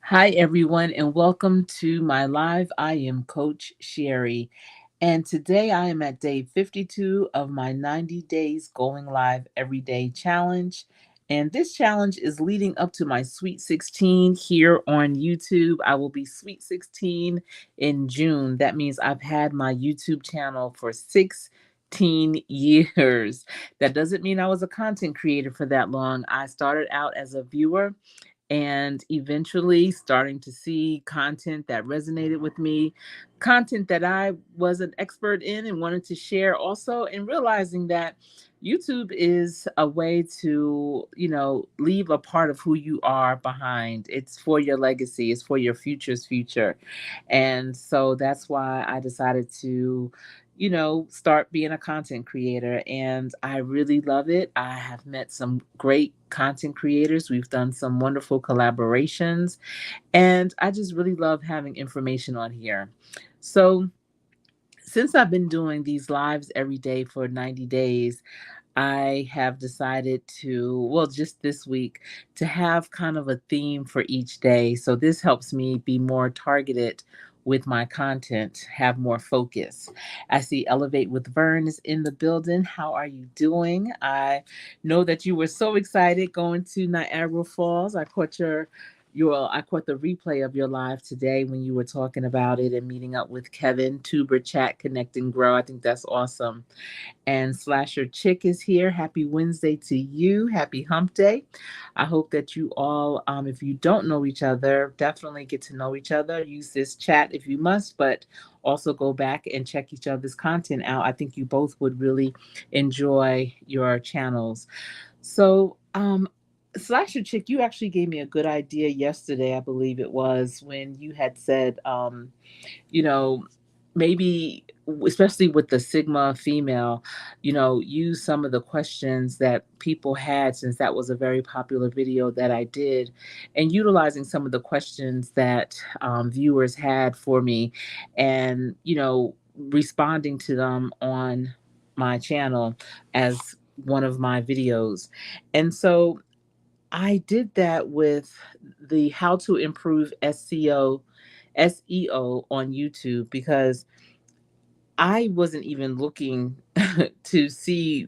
Hi, everyone, and welcome to my live. I am Coach Sherry, and today I am at day 52 of my 90 days going live every day challenge. And this challenge is leading up to my Sweet 16 here on YouTube. I will be Sweet 16 in June. That means I've had my YouTube channel for 16 years. That doesn't mean I was a content creator for that long. I started out as a viewer and eventually starting to see content that resonated with me, content that I was an expert in and wanted to share also, and realizing that YouTube is a way to, leave a part of who you are behind. It's for your legacy, it's for your future's future. And so that's why I decided to start being a content creator. And I really love it. I have met some great content creators. We've done some wonderful collaborations. And I just really love having information on here. So, since I've been doing these lives every day for 90 days, I have decided to, well, just this week, to have kind of a theme for each day. So this helps me be more targeted with my content, have more focus. I see Elevate with Vern is in the building. How are you doing? I know that you were so excited going to Niagara Falls. I caught the replay of your live today when you were talking about it and meeting up with Kevin, Tuber Chat, Connect and Grow. I think that's awesome. And Slasher Chick is here. Happy Wednesday to you. Happy Hump Day. I hope that you all, if you don't know each other, definitely get to know each other. Use this chat if you must, but also go back and check each other's content out. I think you both would really enjoy your channels. So, Slasher Chick, you actually gave me a good idea yesterday, I believe it was, when you had said, you know, maybe especially with the Sigma female, use some of the questions that people had, since that was a very popular video that I did, and utilizing some of the questions that viewers had for me, and responding to them on my channel as one of my videos. And so I did that with the how to improve SEO on YouTube, because I wasn't even looking to see,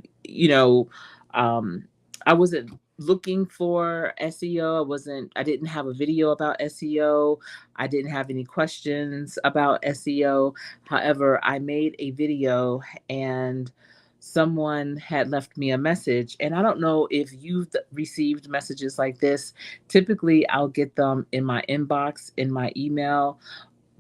um, I wasn't looking for SEO. I didn't have a video about SEO. I didn't have any questions about SEO. However, I made a video and someone had left me a message. And I don't know if you've received messages like this. Typically, I'll get them in my inbox, in my email,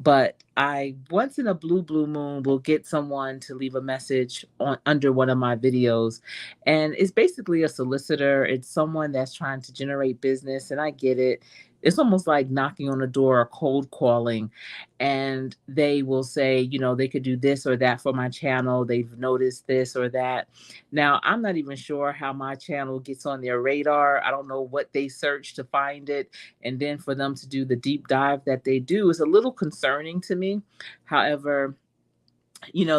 but I once in a blue moon will get someone to leave a message on under one of my videos, and it's basically a solicitor. It's someone that's trying to generate business, and I get it. It's almost like knocking on a door or cold calling, and they will say, they could do this or that for my channel. They've noticed this or that. Now, I'm not even sure how my channel gets on their radar. I don't know what they search to find it, and then for them to do the deep dive that they do is a little concerning to me. However,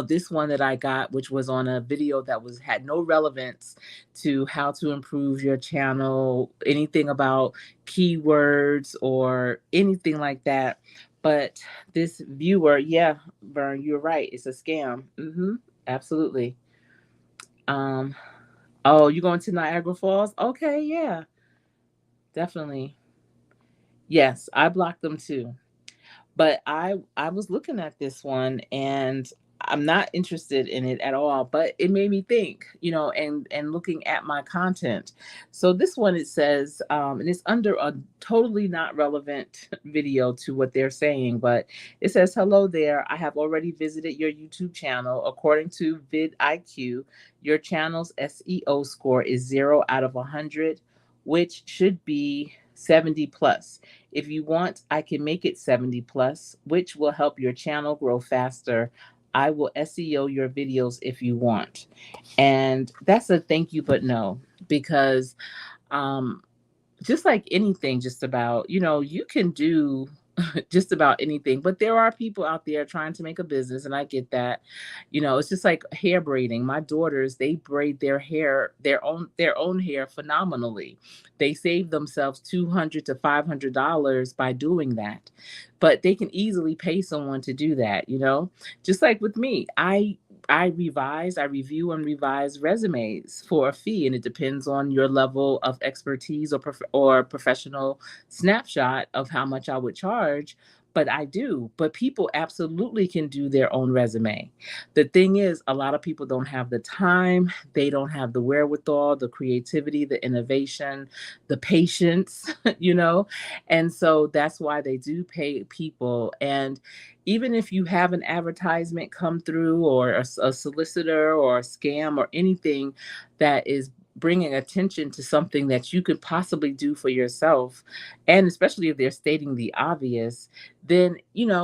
this one that I got, which was on a video that had no relevance to how to improve your channel, anything about keywords or anything like that. But this viewer, yeah, Vern, you're right, it's a scam. Absolutely. um oh, you going to Niagara Falls? Okay, yeah, definitely. Yes, I blocked them too. But I was looking at this one, and I'm not interested in it at all, but it made me think, and looking at my content. So this one, it says, and it's under a totally not relevant video to what they're saying, but it says, hello there, I have already visited your YouTube channel. According to vidIQ, your channel's SEO score is 0 out of 100, which should be 70 plus. If you want, I can make it 70 plus, which will help your channel grow faster. I will SEO your videos if you want. And that's a thank you, but no, because um, just like anything, just about, you can do just about anything. But there are people out there trying to make a business, and I get that. It's just like hair braiding. My daughters, they braid their hair, their own hair phenomenally. They save themselves $200 to $500 by doing that. But they can easily pay someone to do that. Just like with me, I review and revise resumes for a fee, and it depends on your level of expertise or professional snapshot of how much I would charge. But I do. But people absolutely can do their own resume. The thing is, a lot of people don't have the time, they don't have the wherewithal, the creativity, the innovation, the patience, you know? And so that's why they do pay people. And even if you have an advertisement come through, or a solicitor or a scam or anything that is bringing attention to something that you could possibly do for yourself, and especially if they're stating the obvious, then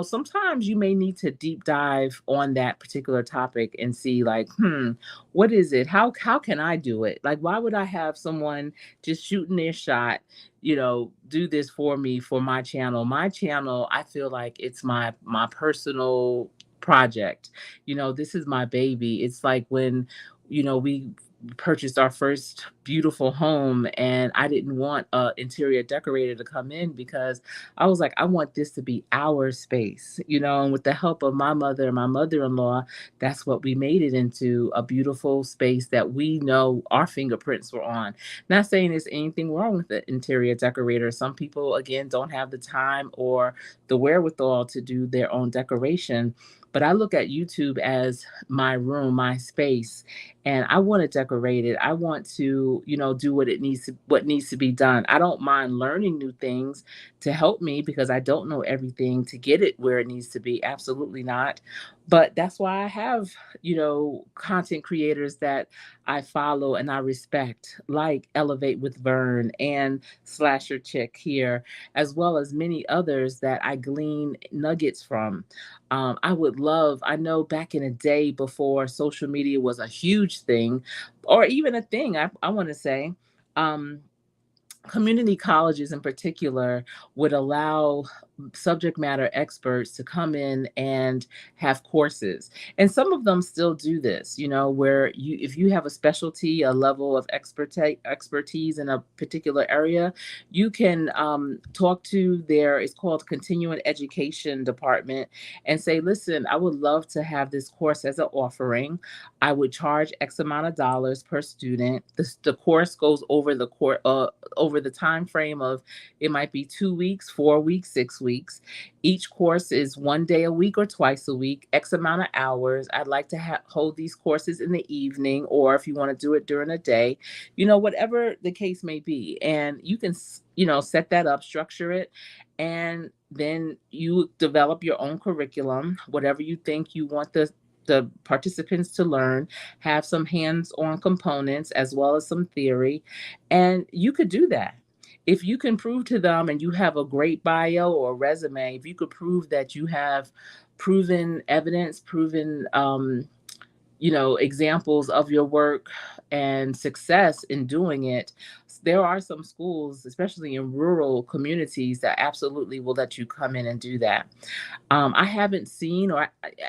sometimes you may need to deep dive on that particular topic and see, like, what is it, how can I do it? Like, why would I have someone just shooting their shot, do this for me for my channel? I feel like it's my personal project. This is my baby. It's like when we purchased our first beautiful home, and I didn't want a interior decorator to come in, because I was like, I want this to be our space. And with the help of my mother and my mother-in-law, that's what we made it into, a beautiful space that we know our fingerprints were on. Not saying there's anything wrong with the interior decorator. Some people, again, don't have the time or the wherewithal to do their own decoration. But I look at YouTube as my room, my space, and I want to decorate it. I want to, do what needs to be done. I don't mind learning new things to help me, because I don't know everything to get it where it needs to be. Absolutely not. But that's why I have, content creators that I follow and I respect, like Elevate with Vern and Slasher Chick here, as well as many others that I glean nuggets from. I know back in the day, before social media was a huge thing, or even a thing, I want to say, um, community colleges in particular would allow subject matter experts to come in and have courses. And some of them still do this, where if you have a specialty, a level of expertise in a particular area, you can talk to it's called continuing education department, and say, listen, I would love to have this course as an offering. I would charge X amount of dollars per student. The course goes over the time frame of, it might be 2 weeks, 4 weeks, 6 weeks. Each course is one day a week or twice a week, X amount of hours. I'd like to hold these courses in the evening, or if you want to do it during the day, whatever the case may be. And you can, set that up, structure it, and then you develop your own curriculum, whatever you think you want the participants to learn, have some hands-on components as well as some theory, and you could do that. If you can prove to them, and you have a great bio or resume, if you could prove that you have proven evidence, proven examples of your work and success in doing it, there are some schools, especially in rural communities, that absolutely will let you come in and do that. I haven't seen,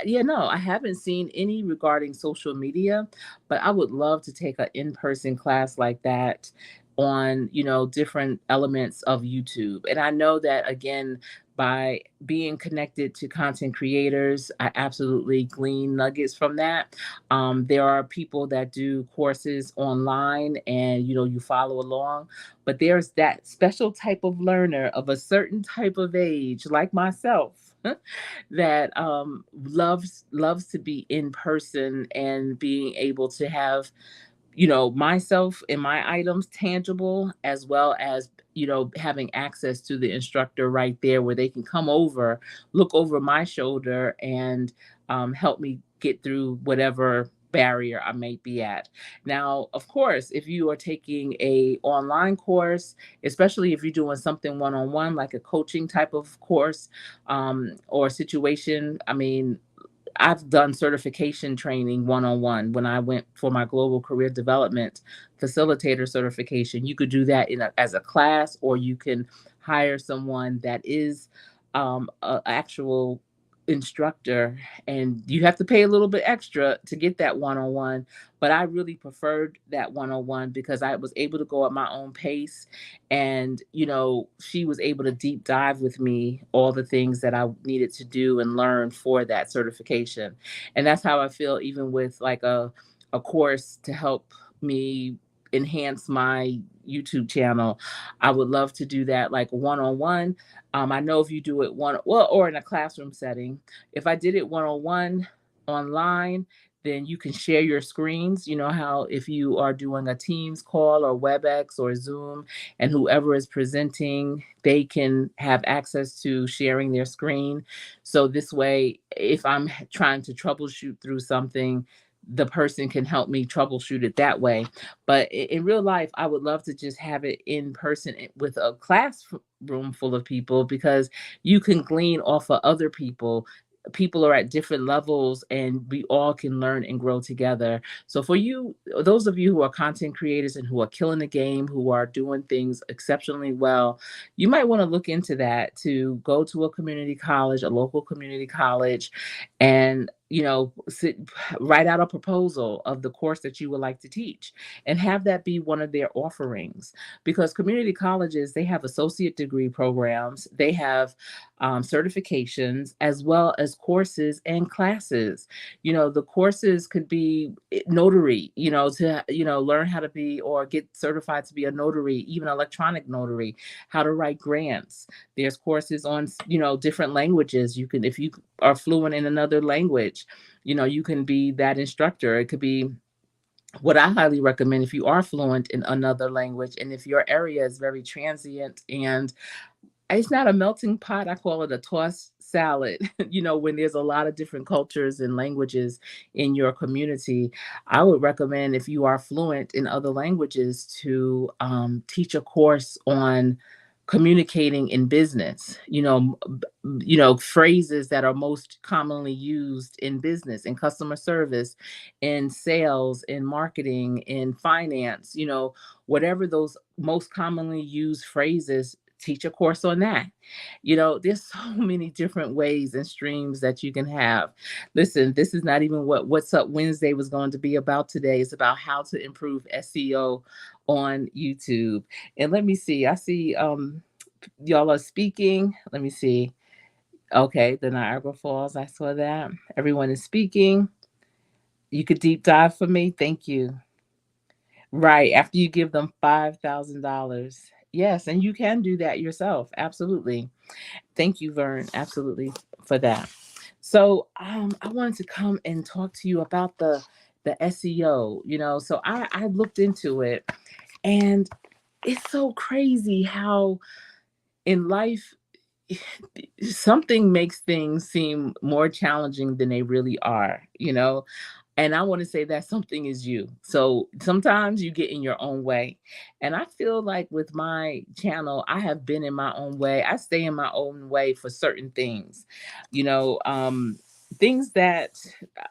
yeah, no, I haven't seen any regarding social media, but I would love to take an in-person class like that on, different elements of YouTube. And I know that, again, by being connected to content creators, I absolutely glean nuggets from that. There are people that do courses online, and you follow along, but there's that special type of learner of a certain type of age, like myself, that loves to be in person, and being able to have, myself and my items tangible, as well as, having access to the instructor right there, where they can come over, look over my shoulder, and help me get through whatever barrier I may be at. Now, of course, if you are taking a online course, especially if you're doing something one-on-one, like a coaching type of course, or situation, I mean, I've done certification training one-on-one when I went for my global career development facilitator certification. You could do that as a class, or you can hire someone that is a actual instructor, and you have to pay a little bit extra to get that one-on-one, but I really preferred that one-on-one because I was able to go at my own pace, and she was able to deep dive with me all the things that I needed to do and learn for that certification. And that's how I feel even with like a course to help me enhance my YouTube channel. I would love to do that like one-on-one. I know if you do it or in a classroom setting, if I did it one-on-one online, then you can share your screens. You know how if you are doing a Teams call or WebEx or Zoom, and whoever is presenting, they can have access to sharing their screen. So this way, if I'm trying to troubleshoot through something, the person can help me troubleshoot it that way. But in real life, I would love to just have it in person with a classroom full of people, because you can glean off of other people. People are at different levels, and we all can learn and grow together. So for you, those of you who are content creators and who are killing the game, who are doing things exceptionally well, you might want to look into that, to go to a community college, a local community college, and write out a proposal of the course that you would like to teach, and have that be one of their offerings. Because community colleges, they have associate degree programs, they have certifications, as well as courses and classes. The courses could be notary, to learn how to be or get certified to be a notary, even electronic notary, how to write grants. There's courses on different languages. You can, if you are fluent in another language, you can be that instructor. It could be what I highly recommend if you are fluent in another language, and if your area is very transient and it's not a melting pot, I call it a tossed salad. When there's a lot of different cultures and languages in your community, I would recommend, if you are fluent in other languages, to teach a course on communicating in business. Phrases that are most commonly used in business, in customer service, in sales, in marketing, in finance. Whatever those most commonly used phrases, teach a course on that. There's so many different ways and streams that you can have. Listen, this is not even what What's Up Wednesday was going to be about today. It's about how to improve SEO on YouTube. And let me see. I see y'all are speaking. Let me see. Okay, the Niagara Falls. I saw that. Everyone is speaking. You could deep dive for me. Thank you. Right, after you give them $5,000. Yes, and you can do that yourself. Absolutely. Thank you, Vern. Absolutely, for that. So, I wanted to come and talk to you about the SEO. So I looked into it, and it's so crazy how in life something makes things seem more challenging than they really are. And I want to say that something is you. So sometimes you get in your own way. And I feel like with my channel, I have been in my own way. I stay in my own way for certain things, you know, things that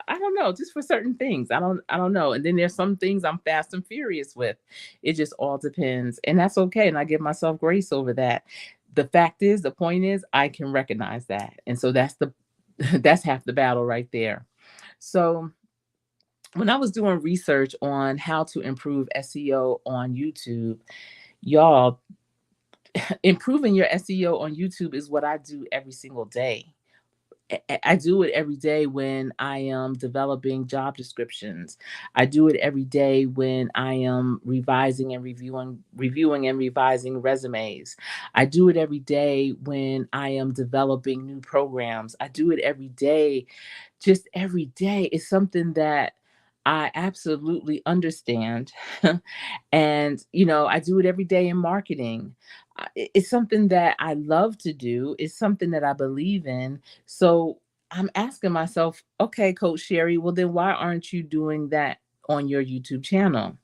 I don't know, just for certain things. I don't know. And then there's some things I'm fast and furious with. It just all depends. And that's okay. And I give myself grace over that. The point is, I can recognize that. And so that's half the battle right there. So when I was doing research on how to improve SEO on YouTube, y'all, improving your SEO on YouTube is what I do every single day. I do it every day when I am developing job descriptions. I do it every day when I am revising and reviewing and revising resumes. I do it every day when I am developing new programs. I do it every day, just every day. It's something that I absolutely understand. And, I do it every day in marketing. It's something that I love to do. It's something that I believe in. So I'm asking myself, okay, Coach Sherry, well, then why aren't you doing that on your YouTube channel?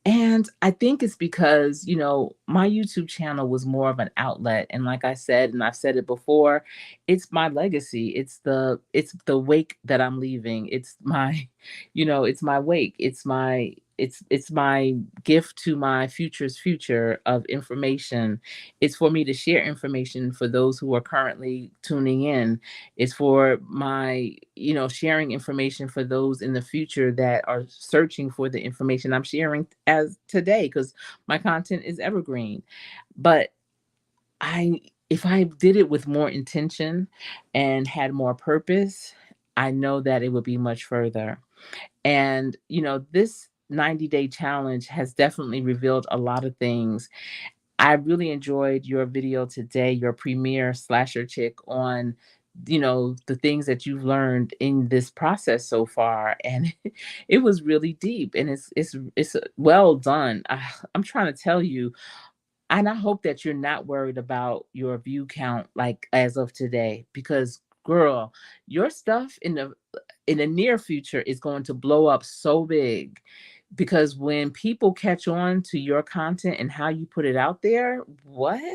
And I think it's because, my YouTube channel was more of an outlet. And like I said, and I've said it before, it's my legacy. It's the wake that I'm leaving. It's my, it's my wake. It's my it's my gift to my future's future of information. It's for me to share information for those who are currently tuning in. It's for my, sharing information for those in the future that are searching for the information I'm sharing as today, because my content is evergreen. But I if I did it with more intention and had more purpose, I know that it would be much further. And, this 90-day challenge has definitely revealed a lot of things. I really enjoyed your video today, your premiere slasher chick on, the things that you've learned in this process so far. And it was really deep, and it's well done. I'm trying to tell you, and I hope that you're not worried about your view count like as of today, because girl, your stuff in the near future is going to blow up so big, because when people catch on to your content and how you put it out there, what?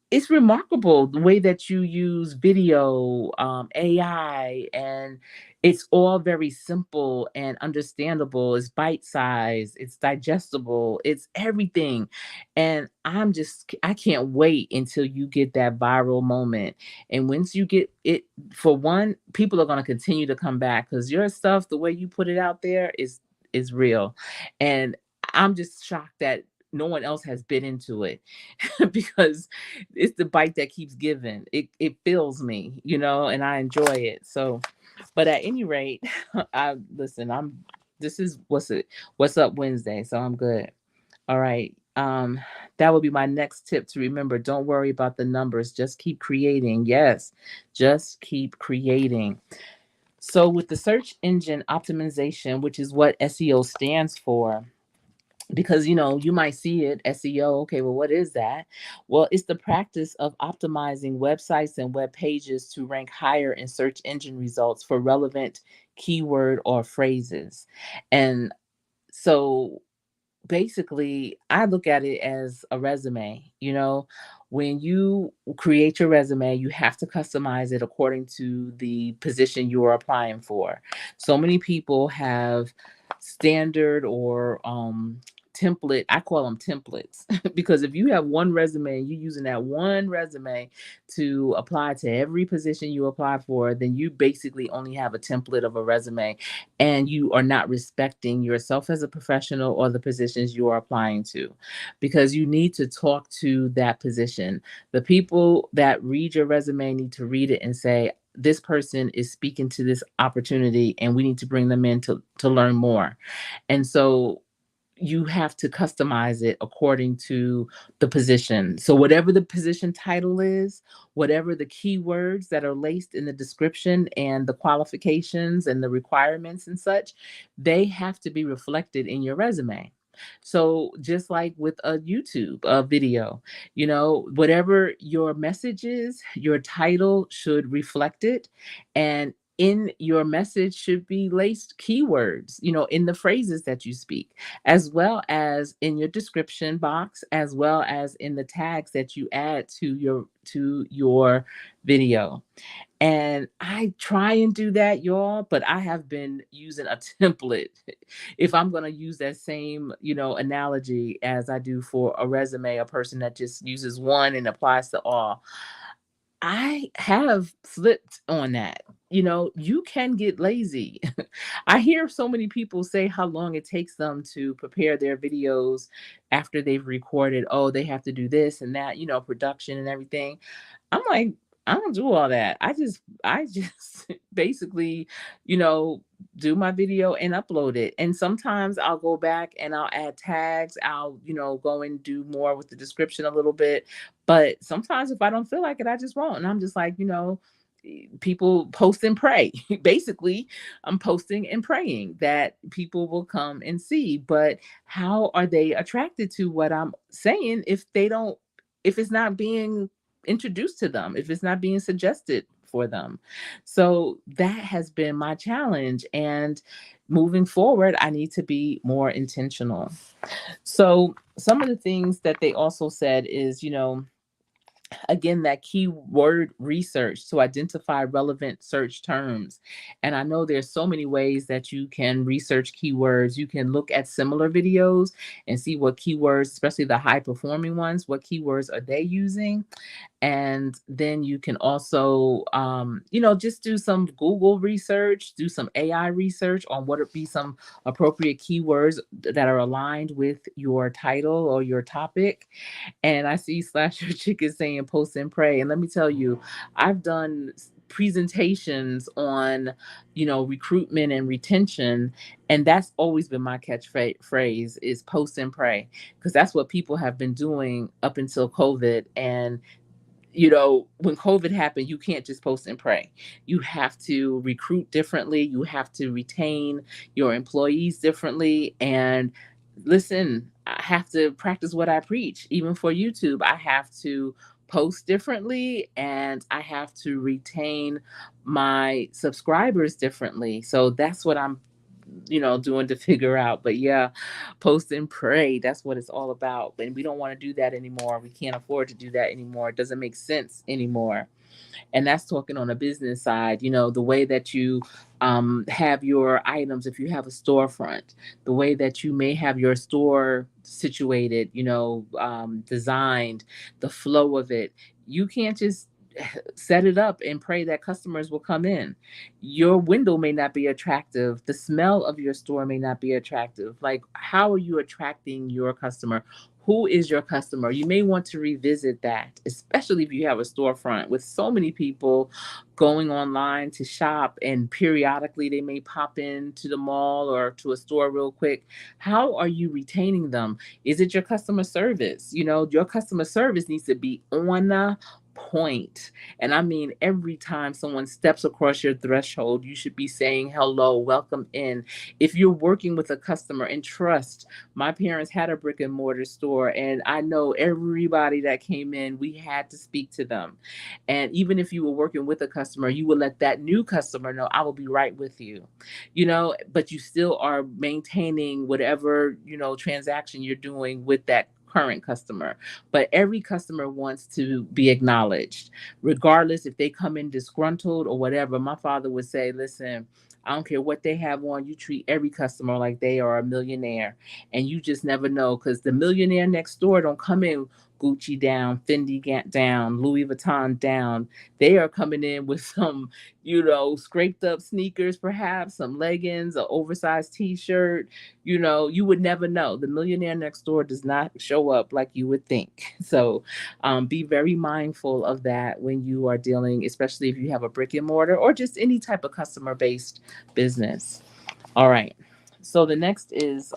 It's remarkable the way that you use video, AI, and it's all very simple and understandable. It's bite size, it's digestible, it's everything. And I can't wait until you get that viral moment. And once you get it, for one, people are going to continue to come back because your stuff, the way you put it out there, is real. And I'm just shocked that no one else has bit into it because it's the bite that keeps giving. It fills me, and I enjoy it. So, but at any rate, I listen. This is what's up Wednesday, so I'm good. All right. That would be my next tip to remember. Don't worry about the numbers. Just keep creating. Yes, just keep creating. So with the search engine optimization, which is what SEO stands for, because you might see it SEO. Okay, well, what is that? Well, it's the practice of optimizing websites and web pages to rank higher in search engine results for relevant keyword or phrases. And so basically, I look at it as a resume. When you create your resume, you have to customize it according to the position you are applying for. So many people have standard or template. I call them templates because if you have one resume, you're using that one resume to apply to every position you apply for, then you basically only have a template of a resume, and you are not respecting yourself as a professional or the positions you are applying to, because you need to talk to that position. The people that read your resume need to read it and say, this person is speaking to this opportunity and we need to bring them in to learn more. And so you have to customize it according to the position. So whatever the position title is, whatever the keywords that are laced in the description and the qualifications and the requirements and such, they have to be reflected in your resume. So just like with a YouTube video, whatever your message is, your title should reflect it. And in your message should be laced keywords, in the phrases that you speak, as well as in your description box, as well as in the tags that you add to your video. And I try and do that, y'all, but I have been using a template. If I'm going to use that same, analogy as I do for a resume, a person that just uses one and applies to all, I have slipped on that. You can get lazy. I hear so many people say how long it takes them to prepare their videos after they've recorded. Oh, they have to do this and that, production and everything. I'm like, I don't do all that. I just basically, you know, do my video and upload it. And sometimes I'll go back and I'll add tags. I'll, go and do more with the description a little bit. But sometimes if I don't feel like it, I just won't. And I'm just like, people post and pray. Basically, I'm posting and praying that people will come and see. But how are they attracted to what I'm saying if it's not being introduced to them, if it's not being suggested for them? So that has been my challenge. And moving forward, I need to be more intentional. So some of the things that they also said is, Again, that keyword research to identify relevant search terms. And I know there's so many ways that you can research keywords. You can look at similar videos and see what keywords, especially the high performing ones, what keywords are they using. And then you can also, just do some Google research, do some AI research on what would be some appropriate keywords that are aligned with your title or your topic. And I see Slash Your Chicken saying post and pray. And let me tell you, I've done presentations on, recruitment and retention. And that's always been my catchphrase is post and pray, because that's what people have been doing up until COVID. And when COVID happened, you can't just post and pray. You have to recruit differently. You have to retain your employees differently. And listen, I have to practice what I preach. Even for YouTube, I have to post differently and I have to retain my subscribers differently. So that's what I'm doing to figure out. But yeah, post and pray, that's what it's all about. And we don't want to do that anymore. We can't afford to do that anymore. It doesn't make sense anymore. And that's talking on a business side, the way that you have your items, if you have a storefront, the way that you may have your store situated, designed, the flow of it. You can't just set it up and pray that customers will come in. Your window may not be attractive. The smell of your store may not be attractive. Like, how are you attracting your customer? Who is your customer? You may want to revisit that, especially if you have a storefront with so many people going online to shop, and periodically they may pop in to the mall or to a store real quick. How are you retaining them? Is it your customer service? Your customer service needs to be on the point. And I mean, every time someone steps across your threshold, you should be saying hello, welcome in. If you're working with a customer and trust, my parents had a brick and mortar store, and I know everybody that came in, we had to speak to them. And even if you were working with a customer, you would let that new customer know, I will be right with you, but you still are maintaining whatever, transaction you're doing with that current customer. But every customer wants to be acknowledged, regardless if they come in disgruntled or whatever. My father would say, listen, I don't care what they have on, you treat every customer like they are a millionaire. And you just never know, because the millionaire next door don't come in Gucci down, Fendi down, Louis Vuitton down. They are coming in with some, scraped up sneakers, perhaps some leggings, an oversized t-shirt. You would never know. The millionaire next door does not show up like you would think. So be very mindful of that when you are dealing, especially if you have a brick and mortar or just any type of customer based business. All right. So the next is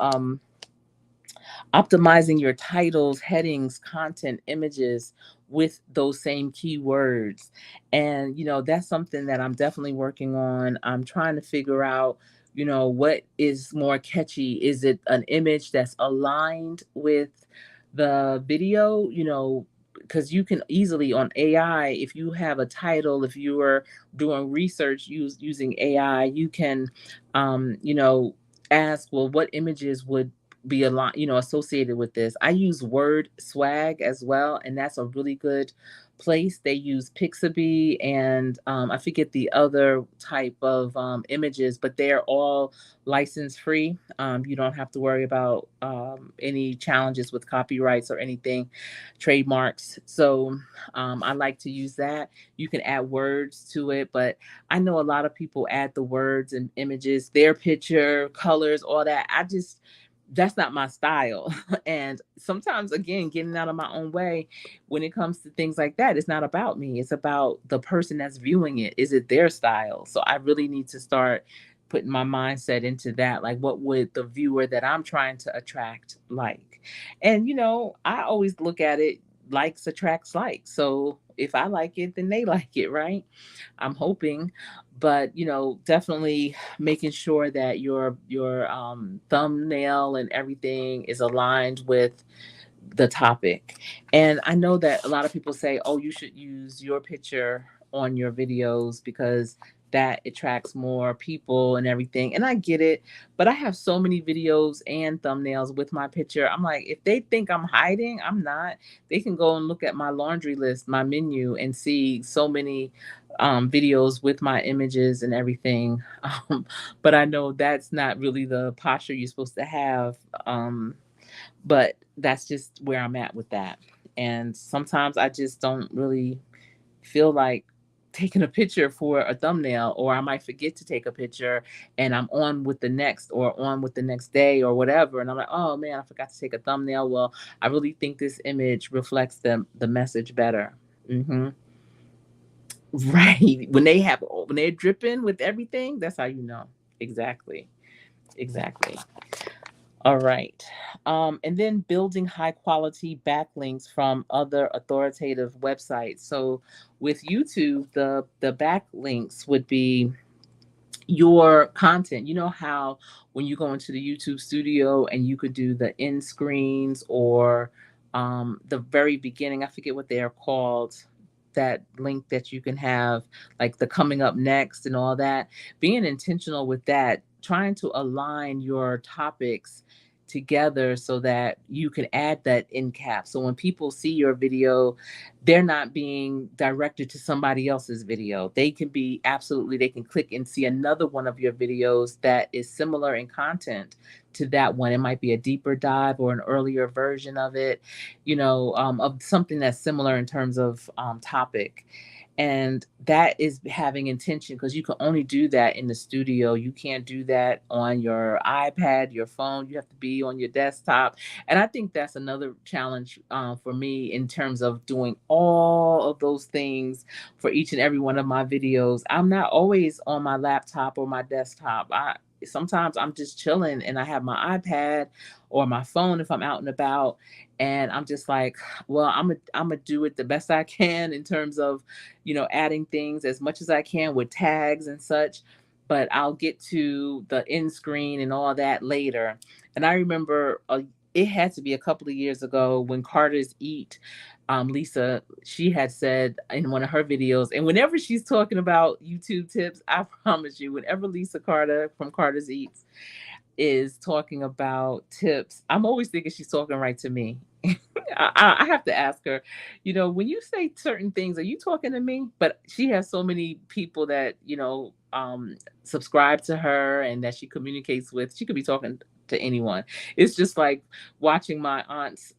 optimizing your titles, headings, content, images with those same keywords. And, that's something that I'm definitely working on. I'm trying to figure out, what is more catchy. Is it an image that's aligned with the video? Because you can easily on AI, if you have a title, if you are doing research using AI, you can, ask, well, what images would be a lot, associated with this. I use Word Swag as well, and that's a really good place. They use Pixabay and I forget the other type of images, but they're all license free. You don't have to worry about any challenges with copyrights or anything, trademarks. So I like to use that. You can add words to it, but I know a lot of people add the words and images, their picture, colors, all that. That's not my style. And sometimes, again, getting out of my own way when it comes to things like that, it's not about me. It's about the person that's viewing it. Is it their style? So I really need to start putting my mindset into that. Like, what would the viewer that I'm trying to attract like? And, I always look at it, likes attracts likes. So if I like it, then they like it, right? I'm hoping. But definitely making sure that your thumbnail and everything is aligned with the topic. And I know that a lot of people say, oh, you should use your picture on your videos because that attracts more people and everything. And I get it, but I have so many videos and thumbnails with my picture. I'm like, if they think I'm hiding, I'm not. They can go and look at my laundry list, my menu, and see so many videos with my images and everything. But I know that's not really the posture you're supposed to have. But that's just where I'm at with that. And sometimes I just don't really feel like taking a picture for a thumbnail, or I might forget to take a picture and I'm on with the next or on with the next day or whatever. And I'm like, oh man, I forgot to take a thumbnail. Well, I really think this image reflects the message better. Hmm. Right. When they're dripping with everything, that's how you know. Exactly. Exactly. All right. And then building high quality backlinks from other authoritative websites. So with YouTube, the backlinks would be your content. You know how when you go into the YouTube studio and you could do the end screens or the very beginning, I forget what they are called, that link that you can have, like the coming up next and all that. Being intentional with that, trying to align your topics together so that you can add that end cap. So when people see your video, they're not being directed to somebody else's video. They can be absolutely, they can click and see another one of your videos that is similar in content to that one. It might be a deeper dive or an earlier version of it, of something that's similar in terms of topic. And that is having intention, because you can only do that in the studio. You can't do that on your iPad, your phone. You have to be on your desktop. And I think that's another challenge for me in terms of doing all of those things for each and every one of my videos. I'm not always on my laptop or my desktop. Sometimes I'm just chilling and I have my iPad or my phone if I'm out and about, and I'm just like, well, I'm gonna do it the best I can in terms of, adding things as much as I can with tags and such. But I'll get to the end screen and all that later. And I remember it had to be a couple of years ago when Carter's Eat, Lisa, she had said in one of her videos, and whenever she's talking about YouTube tips, I promise you, whenever Lisa Carter from Carter's Eats is talking about tips, I'm always thinking she's talking right to me. I have to ask her, when you say certain things, are you talking to me? But she has so many people that, subscribe to her and that she communicates with. She could be talking to anyone. It's just like watching my aunt's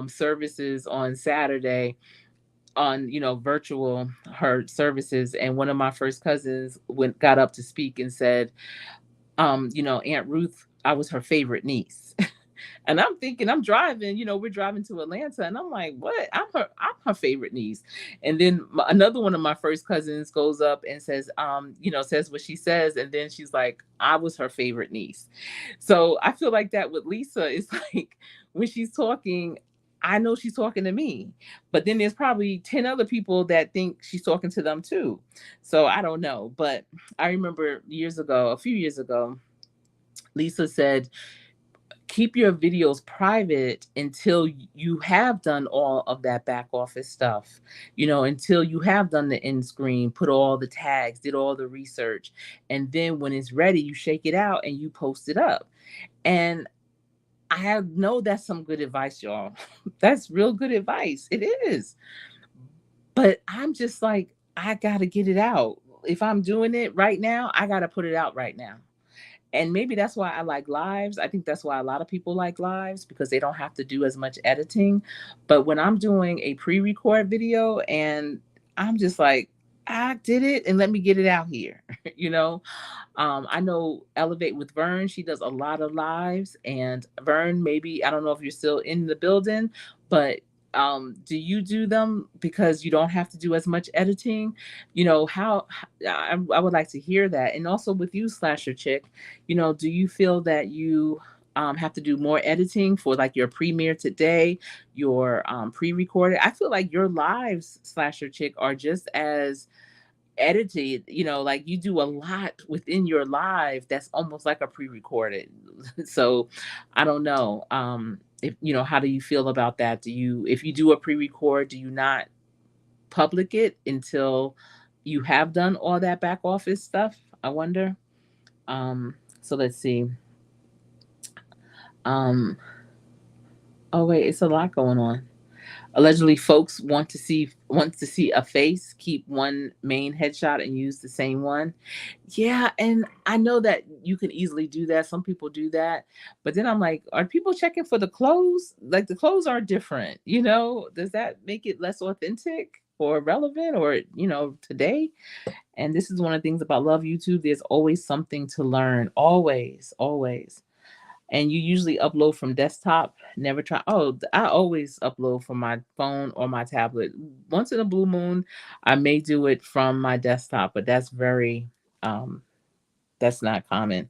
services on Saturday on, virtual her services. And one of my first cousins got up to speak and said, Aunt Ruth, I was her favorite niece. And I'm thinking, I'm driving, we're driving to Atlanta, and I'm like, what? I'm her favorite niece. And then another one of my first cousins goes up and says, says what she says, and then she's like, I was her favorite niece. So I feel like that with Lisa. It's like when she's talking, I know she's talking to me, but then there's probably 10 other people that think she's talking to them too. So I don't know. But I remember a few years ago, Lisa said, keep your videos private until you have done all of that back office stuff, until you have done the end screen, put all the tags, did all the research. And then when it's ready, you shake it out and you post it up. And know that's some good advice, y'all. That's real good advice. It is. But I'm just like, I got to get it out. If I'm doing it right now, I got to put it out right now. And maybe that's why I like lives. I think that's why a lot of people like lives, because they don't have to do as much editing. But when I'm doing a pre-record video and I'm just like, I did it and let me get it out here, you know? I know Elevate with Vern, she does a lot of lives. And Vern, maybe, I don't know if you're still in the building, but do you do them because you don't have to do as much editing? I would like to hear that. And also with you, Slasher Chick, do you feel that you have to do more editing for like your premiere today, your pre-recorded? I feel like your lives, Slasher Chick, are just as edited, like you do a lot within your live that's almost like a pre-recorded. So I don't know, if how do you feel about that? If you do a pre-record, do you not public it until you have done all that back office stuff, I wonder. Um, so let's see. Um, oh wait, it's a lot going on. Allegedly, folks want to see a face, keep one main headshot and use the same one. Yeah, and I know that you can easily do that. Some people do that, but then I'm like, are people checking for the clothes? Like the clothes are different, you know? Does that make it less authentic or relevant or, today? And this is one of the things about love YouTube. There's always something to learn. Always, always. And you usually upload from desktop. Never try. Oh, I always upload from my phone or my tablet. Once in a blue moon, I may do it from my desktop, but um, that's not common.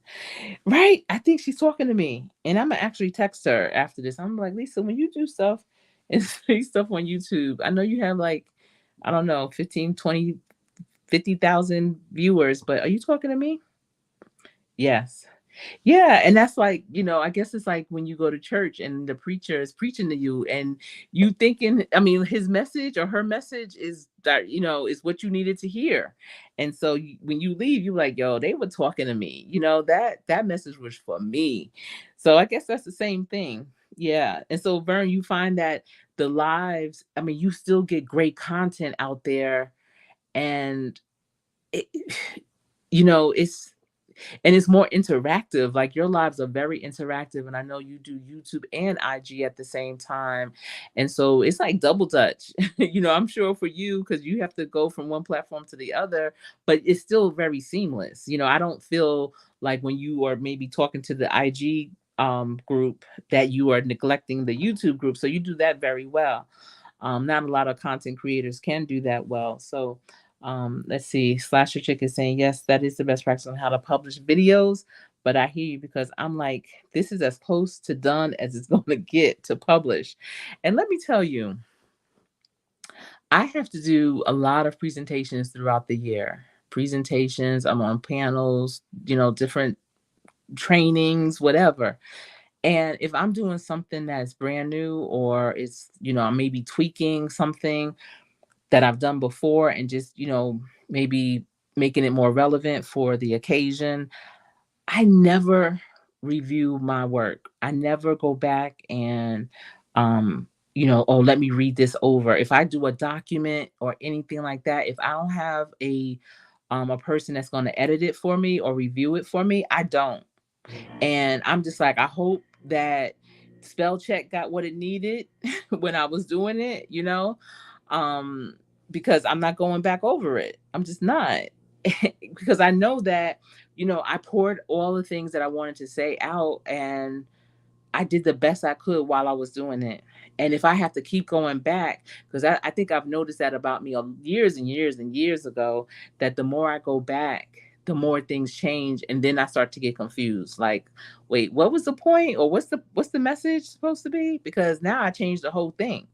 Right? I think she's talking to me, and I'm gonna actually text her after this. I'm like, Lisa, when you do stuff and say stuff on YouTube, I know you have like, I don't know, 15, 20, 50,000 viewers, but are you talking to me? Yes. Yeah, and that's like, I guess it's like when you go to church and the preacher is preaching to you and you thinking, I mean, his message or her message is that, is what you needed to hear. And so when you leave, you're like, yo, they were talking to me. That message was for me. So I guess that's the same thing. Yeah. And so Vern, you find that the lives, I mean, you still get great content out there and it, it's and it's more interactive. Like your lives are very interactive, and I know you do YouTube and IG at the same time, and so it's like double dutch. I'm sure for you because you have to go from one platform to the other, but it's still very seamless. I don't feel like when you are maybe talking to the IG group that you are neglecting the YouTube group. So you do that very well. Not a lot of content creators can do that well. So let's see. Slasher Chick is saying, yes, that is the best practice on how to publish videos. But I hear you because I'm like, this is as close to done as it's going to get to publish. And let me tell you, I have to do a lot of presentations throughout the year. Presentations, I'm on panels, different trainings, whatever. And if I'm doing something that's brand new or it's, I may be tweaking something that I've done before and just, maybe making it more relevant for the occasion, I never review my work. I never go back and, oh, let me read this over. If I do a document or anything like that, if I don't have a person that's going to edit it for me or review it for me, I don't. And I'm just like, I hope that spell check got what it needed when I was doing it, um, because I'm not going back over it. I'm just not. Because I know that, I poured all the things that I wanted to say out and I did the best I could while I was doing it. And if I have to keep going back, because I think I've noticed that about me years and years and years ago, that the more I go back, the more things change, and then I start to get confused. Like, wait, what was the point, or what's the message supposed to be? Because now I changed the whole thing.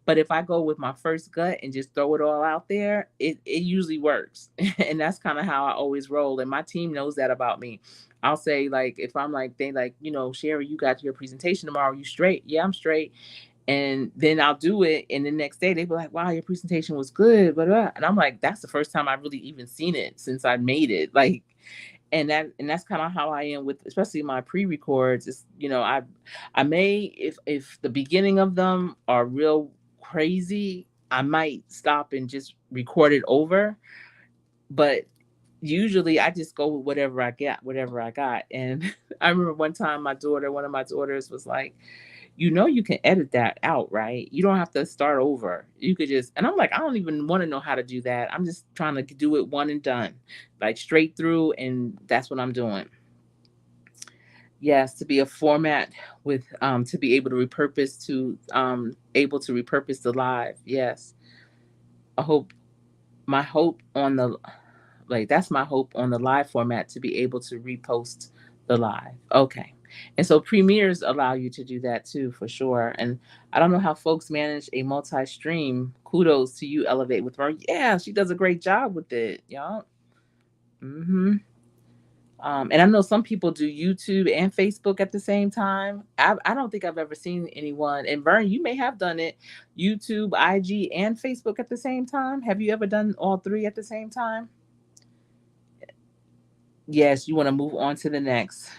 But if I go with my first gut and just throw it all out there, it usually works. And that's kind of how I always roll. And my team knows that about me. I'll say, like, if I'm like, they like, Sherry, you got your presentation tomorrow. You straight? Yeah, I'm straight. And then I'll do it. And the next day they be like, wow, your presentation was good. But and I'm like, that's the first time I've really even seen it since I made it. Like, and that's kind of how I am with especially my pre-records. It's, I may, if the beginning of them are real crazy, I might stop and just record it over. But usually I just go with whatever I got. And I remember one time one of my daughters was like, you can edit that out, right? You don't have to start over. You could just, and I'm like, I don't even want to know how to do that. I'm just trying to do it one and done, like straight through. And that's what I'm doing. Yes, to be a format with, to be able to repurpose the live. Yes. I hope, my hope on the, like, that's my hope on the live format to be able to repost the live. Okay. And so premieres allow you to do that too, for sure. And I don't know how folks manage a multi-stream. Kudos to you, Elevate with her. Yeah, she does a great job with it, y'all. Mm-hmm. And I know some people do YouTube and Facebook at the same time. I don't think I've ever seen anyone. And Vern, you may have done it, YouTube, IG, and Facebook at the same time. Have you ever done all three at the same time? Yes, you want to move on to the next.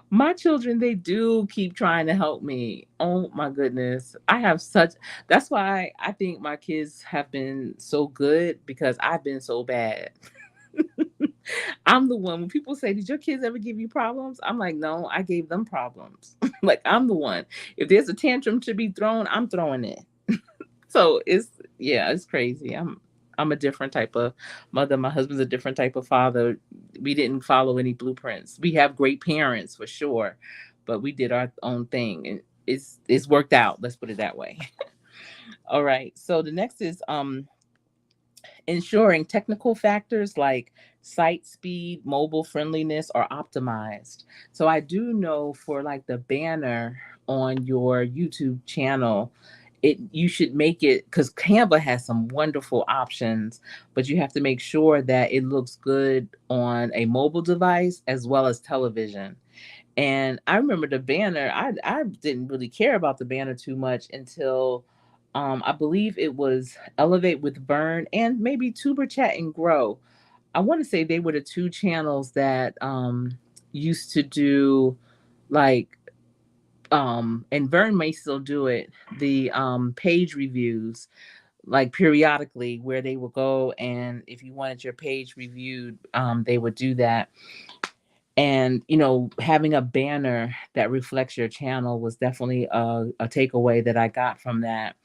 My children, they do keep trying to help me. Oh my goodness. I have such, that's why I think my kids have been so good because I've been so bad. I'm the one when people say, "Did your kids ever give you problems?" I'm like, "No, I gave them problems." Like I'm the one. If there's a tantrum to be thrown, I'm throwing it. So it's yeah, it's crazy. I'm a different type of mother. My husband's a different type of father. We didn't follow any blueprints. We have great parents for sure, but we did our own thing and it's worked out. Let's put it that way. All right. So the next is ensuring technical factors like site speed, mobile friendliness are optimized. So I do know for like the banner on your YouTube channel, it you should make it because Canva has some wonderful options, but you have to make sure that it looks good on a mobile device as well as television. And I remember the banner, I didn't really care about the banner too much until I believe it was Elevate with Vern and maybe Tuber Chat and Grow. I want to say they were the two channels that used to do like and Vern may still do it, the page reviews like periodically where they would go and if you wanted your page reviewed, they would do that. And having a banner that reflects your channel was definitely a takeaway that I got from that.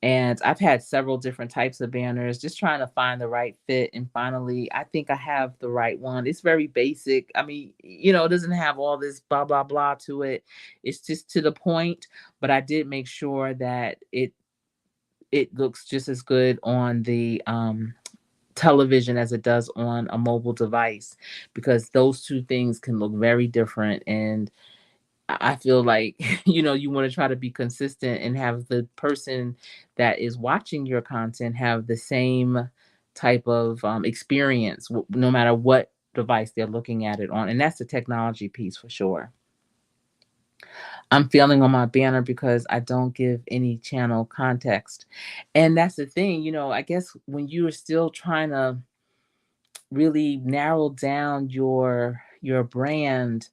And I've had several different types of banners, just trying to find the right fit. And finally, I think I have the right one. It's very basic. I mean, it doesn't have all this blah blah blah to it. It's just to the point. But I did make sure that it looks just as good on the television as it does on a mobile device, because those two things can look very different. And I feel like, you want to try to be consistent and have the person that is watching your content have the same type of experience, no matter what device they're looking at it on. And that's the technology piece for sure. I'm failing on my banner because I don't give any channel context. And that's the thing, I guess when you are still trying to really narrow down your brand,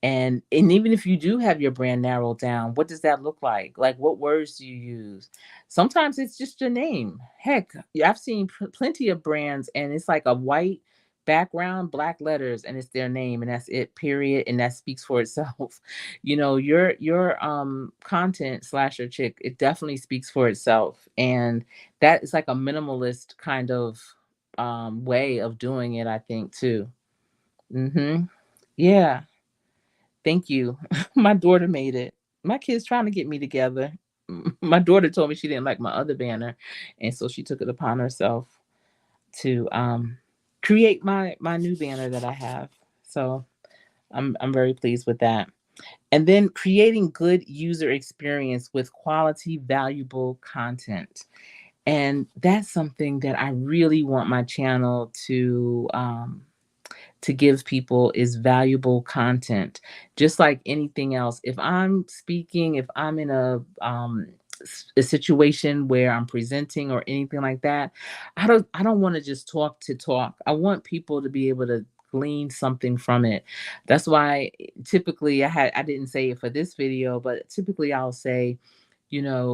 and even if you do have your brand narrowed down, what does that look like what words do you use? Sometimes it's just your name. Heck, I've seen plenty of brands and it's like a white background, black letters, and it's their name and that's it, period, and that speaks for itself. Your content slasher chick, it definitely speaks for itself. And that is like a minimalist kind of way of doing it, I think, too. Mhm. Yeah. Thank you. My daughter made it. My kids trying to get me together. My daughter told me she didn't like my other banner, and so she took it upon herself to create my new banner that I have. So I'm very pleased with that. And then creating good user experience with quality, valuable content. And that's something that I really want my channel to give people is valuable content. Just like anything else, if I'm speaking, if I'm in a situation where I'm presenting or anything like that, I don't want to just talk to talk. I want people to be able to glean something from it. That's why typically I didn't say it for this video, but typically I'll say,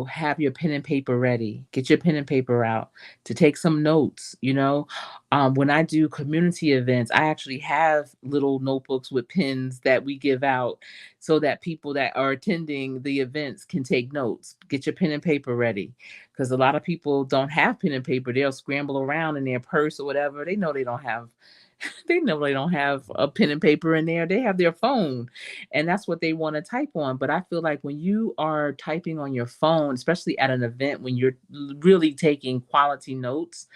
have your pen and paper ready. Get your pen and paper out to take some notes. When I do community events, I actually have little notebooks with pens that we give out so that people that are attending the events can take notes. Get your pen and paper ready, because a lot of people don't have pen and paper. They'll scramble around in their purse or whatever. They know they don't have they know they don't have a pen and paper in there. They have their phone, and that's what they want to type on. But I feel like when you are typing on your phone, especially at an event, when you're really taking quality notes,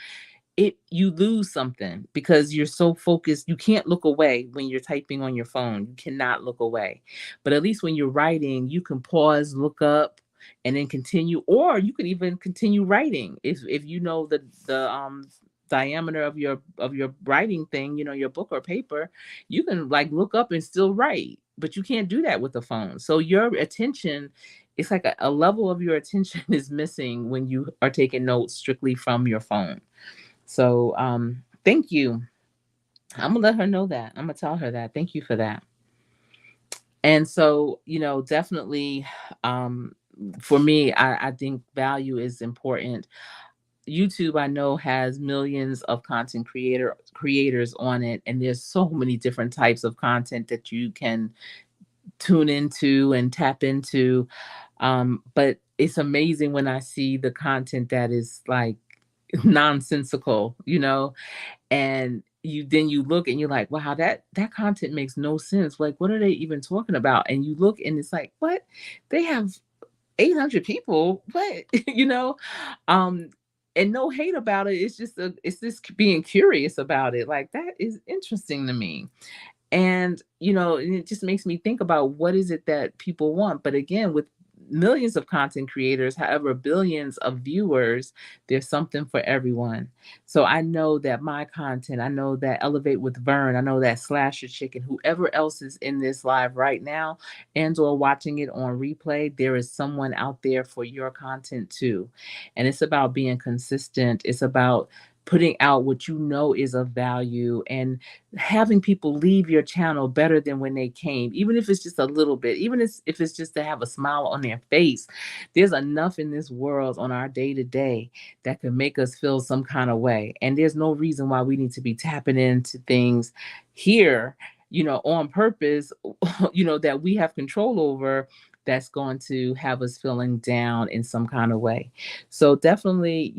you lose something because you're so focused. You can't look away when you're typing on your phone. You cannot look away. But at least when you're writing, you can pause, look up, and then continue, or you can even continue writing if you know the diameter of your writing thing, your book or paper, you can like look up and still write, but you can't do that with the phone. So your attention, it's like a level of your attention is missing when you are taking notes strictly from your phone. So thank you. I'm gonna let her know that. I'm gonna tell her that. Thank you for that. And so, definitely, um, for me, I think value is important. YouTube, I know, has millions of content creators on it, and there's so many different types of content that you can tune into and tap into. But it's amazing when I see the content that is like nonsensical, and you look and you're like, wow, that content makes no sense. Like, what are they even talking about? And you look and it's like, what? They have 800 people. What? Um, and no hate about it. It's just being curious about it. Like, that is interesting to me. And it just makes me think about what is it that people want. But again, with millions of content creators, however, billions of viewers, there's something for everyone. So I know that my content, I know that Elevate with Vern, I know that Slasher Chicken, whoever else is in this live right now and or watching it on replay, there is someone out there for your content too. And it's about being consistent. It's about putting out what you know is of value and having people leave your channel better than when they came, even if it's just a little bit, even if it's just to have a smile on their face. There's enough in this world on our day to day that can make us feel some kind of way. And there's no reason why we need to be tapping into things here, on purpose, that we have control over, that's going to have us feeling down in some kind of way. So definitely,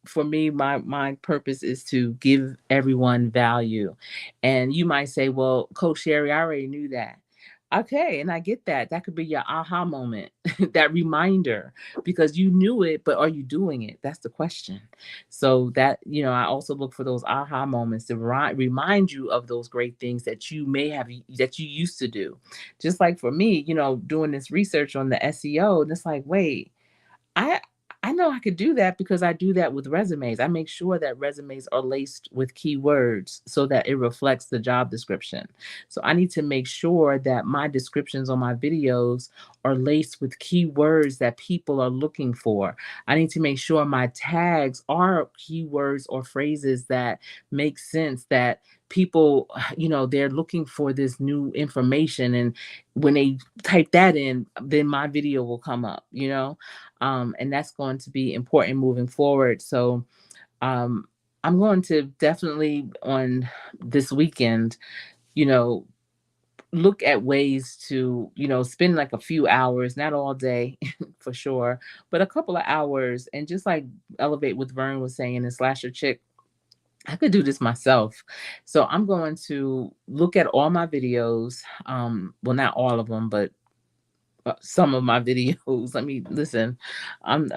for me, my purpose is to give everyone value. And you might say, well, Coach Sherry, I already knew that. Okay, and I get that. That could be your aha moment, that reminder, because you knew it, but are you doing it? That's the question. So that, I also look for those aha moments to remind you of those great things that you may have, that you used to do. Just like for me, doing this research on the SEO, and it's like, wait, I I know I could do that because I do that with resumes. I make sure that resumes are laced with keywords so that it reflects the job description. So I need to make sure that my descriptions on my videos are laced with keywords that people are looking for. I need to make sure my tags are keywords or phrases that make sense, that people, they're looking for this new information, and when they type that in, then my video will come up. And that's going to be important moving forward. So um, I'm going to definitely on this weekend, you know, look at ways to, spend like a few hours, not all day for sure, but a couple of hours, and just like Elevate with Vern was saying, and Slasher Chick, I could do this myself. So I'm going to look at all my videos. Well, not all of them, but some of my videos. Let me listen. Some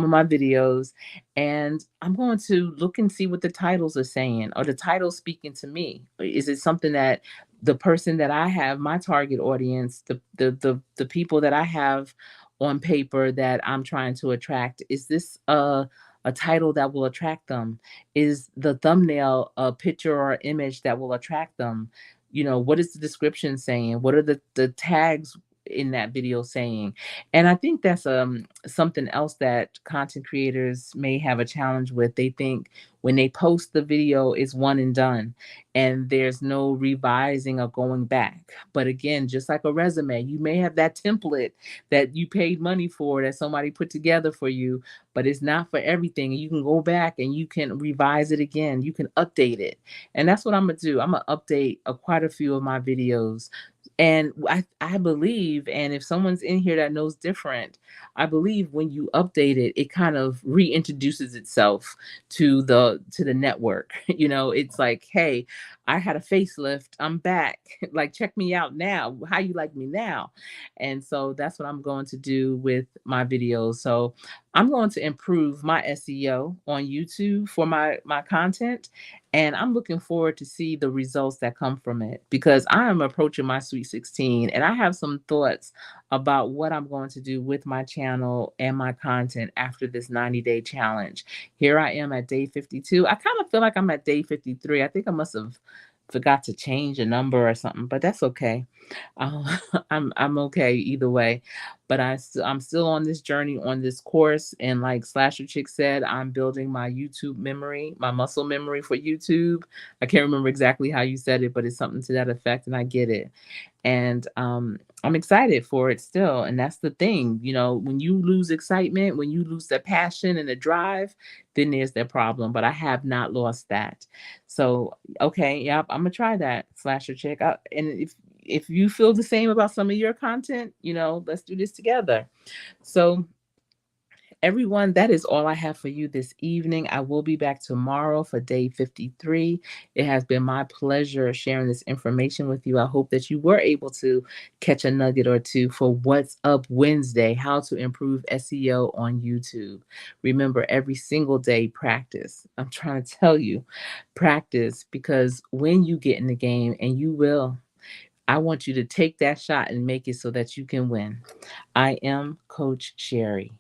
of my videos, and I'm going to look and see what the titles are saying. Are the titles speaking to me? Is it something that the person that I have, my target audience, the people that I have on paper that I'm trying to attract, is this a title that will attract them? Is the thumbnail a picture or image that will attract them? What is the description saying? What are the tags in that video saying? And I think that's something else that content creators may have a challenge with. They think when they post the video, it's one and done, and there's no revising or going back. But again, just like a resume, you may have that template that you paid money for, that somebody put together for you, but it's not for everything. You can go back and you can revise it again. You can update it. And that's what I'm gonna do. I'm gonna update quite a few of my videos. And I believe, and if someone's in here that knows different, I believe when you update it, it kind of reintroduces itself to the network. It's like, hey, I had a facelift. I'm back. Like, check me out now. How you like me now? And so that's what I'm going to do with my videos. So I'm going to improve my SEO on YouTube for my content, and I'm looking forward to see the results that come from it, because I am approaching my Sweet 16, and I have some thoughts about what I'm going to do with my channel and my content after this 90-day challenge. Here I am at day 52. I kind of feel like I'm at day 53. I think I must have forgot to change a number or something, but that's okay. Um, I'm okay either way. But I'm still on this journey on this course, and like Slasher Chick said, I'm building my YouTube memory, my muscle memory for YouTube. I can't remember exactly how you said it, but it's something to that effect, and I get it. And I'm excited for it still. And that's the thing, when you lose excitement, when you lose the passion and the drive, then there's that problem. But I have not lost that. So okay, yep, I'm gonna try that, Slasher Chick. And if you feel the same about some of your content, let's do this together. So everyone, that is all I have for you this evening. I will be back tomorrow for day 53. It has been my pleasure sharing this information with you. I hope that you were able to catch a nugget or two for What's Up Wednesday, how to improve SEO on YouTube. Remember, every single day, practice. I'm trying to tell you, practice, because when you get in the game, and you will, I want you to take that shot and make it so that you can win. I am Coach Sherry.